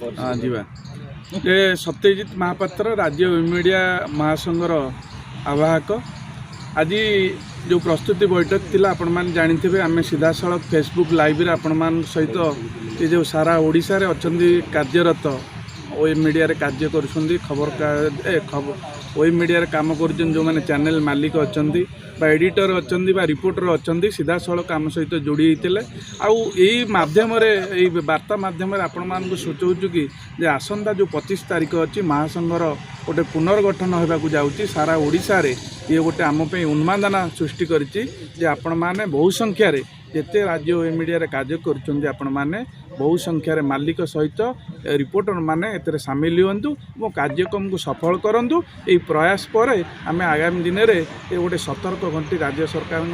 जीवा ये सत्यजित महापात्र राज्य मीडिया महासंघर आवाहक आज जो प्रस्तुति बैठक थिला आपण मान जानिथिबे आमे सीधा सड़क फेसबुक लाइव रे आपण मान सहित ये जो सारा ओडिशा रे अछंदी कार्यरत ओ मीडिया रे कार्य करूछंदी खबर ओ मीडिया रे काम करूछन जो माने चैनल मालिक अछंदी बा एडिटर अछंदी बा रिपोर्टर अछंदी सीधा सड़क आम सहित जोड़ी होते आउ यही माध्यम यही वार्ता माध्यम आपण मान सूचौचु कि जे आसंता जो 25 तारीख अच्छी महासंघर गोटे पुनर्गठन होगा जाऊँगी सारा ओडिशा रे ये गोटे आम उन्मादना सृष्टि करिछि जे आपण माने बहु संख्यार जिते राज्य मीडिया रे कार्य करुछंदी आपण माने बहु संख्यार मालिक सहित रिपोर्टर माने एतरे सामिल हुंतु और कार्यक्रम को सफल करंतु। यही प्रयास पर आम आगामी दिन में ये गोटे सतर्क घंटी राज्य सरकार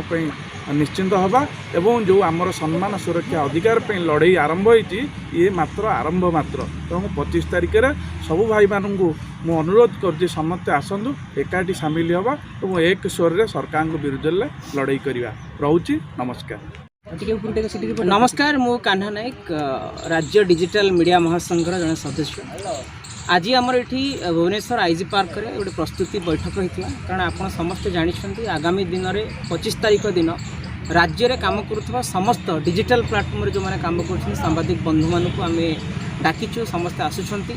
निश्चिंत हवा एवं जो आमर सम्मान सुरक्षा अधिकार पे लड़ाई आरंभ होती ये मात्र आरंभ मात्र तेणु 25 तारीख में सबू भाई मानू मु अनुरोध कर समस्ते आसतु एकाठी सामिल हवा और एक स्वर सरकार विरुद्ध लड़ाई करवा रोची। नमस्कार। नमस्कार मु कान्हा नायक राज्य डिजिटल मीडिया महासंघर जन सदस्य। आज आमर ये भुवनेश्वर आईजी पार्क रे गोटे प्रस्तुति बैठक होता कारण आप समस्ते जानते आगामी दिन में 25 तारीख दिन राज्य में काम करुवा समस्त डिजिटल प्लाटफर्म जो मैंने काम कर सांबादिक बंधु मानक आम डाकिचु समस्ते आसुंच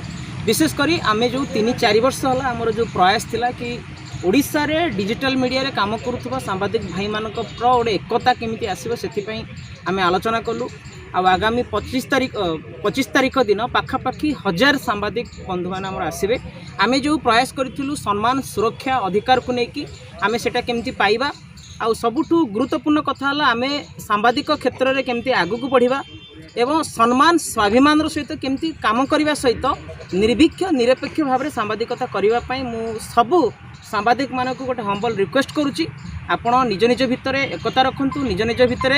विशेषकर आम जो 3-4 वर्ष है आमर जो प्रयास थिला कि ओडिशा रे डिजिटल मीडिया रे काम करुवा सांबादिक भाई मानक गोटे एकता केमिति आसीबो सेथिपई आमे आलोचना कलु। आगामी 25 तारीख दिन पाखापाखि 1000 सांबादिक बंधु मान आमर आसबे। आमे जो प्रयास करिथिलु सम्मान सुरक्षा अधिकार को लेकिन आमे सेटा केमिति पाइबा आ सबुठु गुरुत्वपूर्ण कथा हला आमे सांबादिक क्षेत्र रे केमिति आगु बढ़िबा एवं सम्मान स्वाभिमान सहित केमिति काम करने सहित निर्भीक्ष निरपेक्ष भाव में सांबादिकता करने मु सबू सांबादिक मानक गोटे हम्बल रिक्वेस्ट करुच्ची आपण निज निज भितर एकता रखु निज निज भितर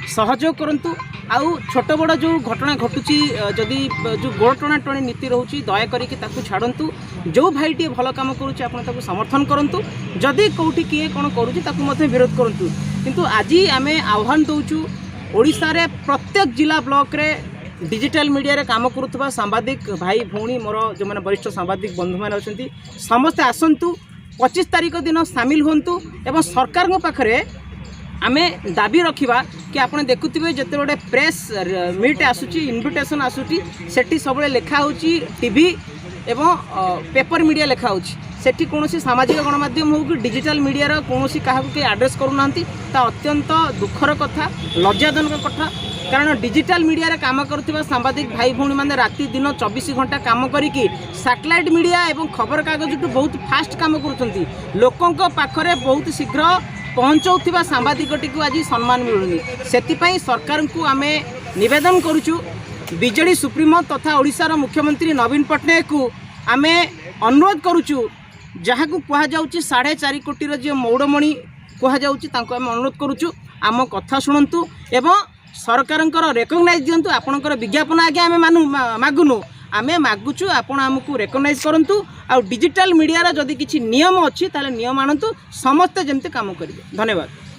सहयोग करूँ आउ छोट बड़ जो घटना घटुची जदि जो गोड़ टणा टणी नीति रोचे दया करके छाड़ू जो भाईटे भल कम करुच्चे आप समर्थन करूँ जदि कौटी किए कौन करुच्चे विरोध करूँ किंतु आज आम आह्वान दौचु ओडिशा रे प्रत्येक जिला ब्लॉक रे डिजिटल मीडिया रे काम करुवा सांबादिक भाई भौणी मोर जो मैंने वरिष्ठ सांबादिक बंधु मैंने अच्छा समस्ते आसतु 25 तारीख दिन सामिल होंतु एवं सरकार पाखरे आमे दाबी रखिबा कि आपने देखुथिबे जते गोटे प्रेस मीट आसुची इनविटेशन आसुची सेठी सबले लेखा होची टीवी एवं पेपर मीडिया लेखा होची सेठी कोनोसी सामाजिक गणमाध्यम हो कि डिजिटल मीडिया रो कोनोसी काहाकु के एड्रेस करूनांती ता अत्यंत दुखर कथा लज्जाजनक कथा कारण डिजिटल मीडिया रे काम करथिबा सांबादिक भाई भौणी माने राति दिन 24 घंटा काम करिकी सैटेलाइट मीडिया एवं खबर कागज बहुत फास्ट काम करूछंती लोकंक पाखरे बहुत शीघ्र पहुंचौथिबा सांबादिकटी को आज सम्मान मिलुनी सेतिपई सरकार को आमे निवेदन करूछु बीजेडी सुप्रीमो तथा ओडिशा रो मुख्यमंत्री नवीन पट्टनायक को आमे अनुरोध करूछु जहाँ को कह जाऊँगी 4.5 कोटी जो मौड़मणि कह जाऊँगी आम अनुरोध करुचु आम कथा शुणु एवं सरकार रेकग्नाइज दिंतु आपणकर विज्ञापन आगे आम मागुनु आम मागुचु आपण आमको रेकग्नाइज करूँ आ डिजिटल मीडिया जदि किसी नियम अच्छी ताले नियम आणतु समस्ते जमती काम करेंगे। धन्यवाद।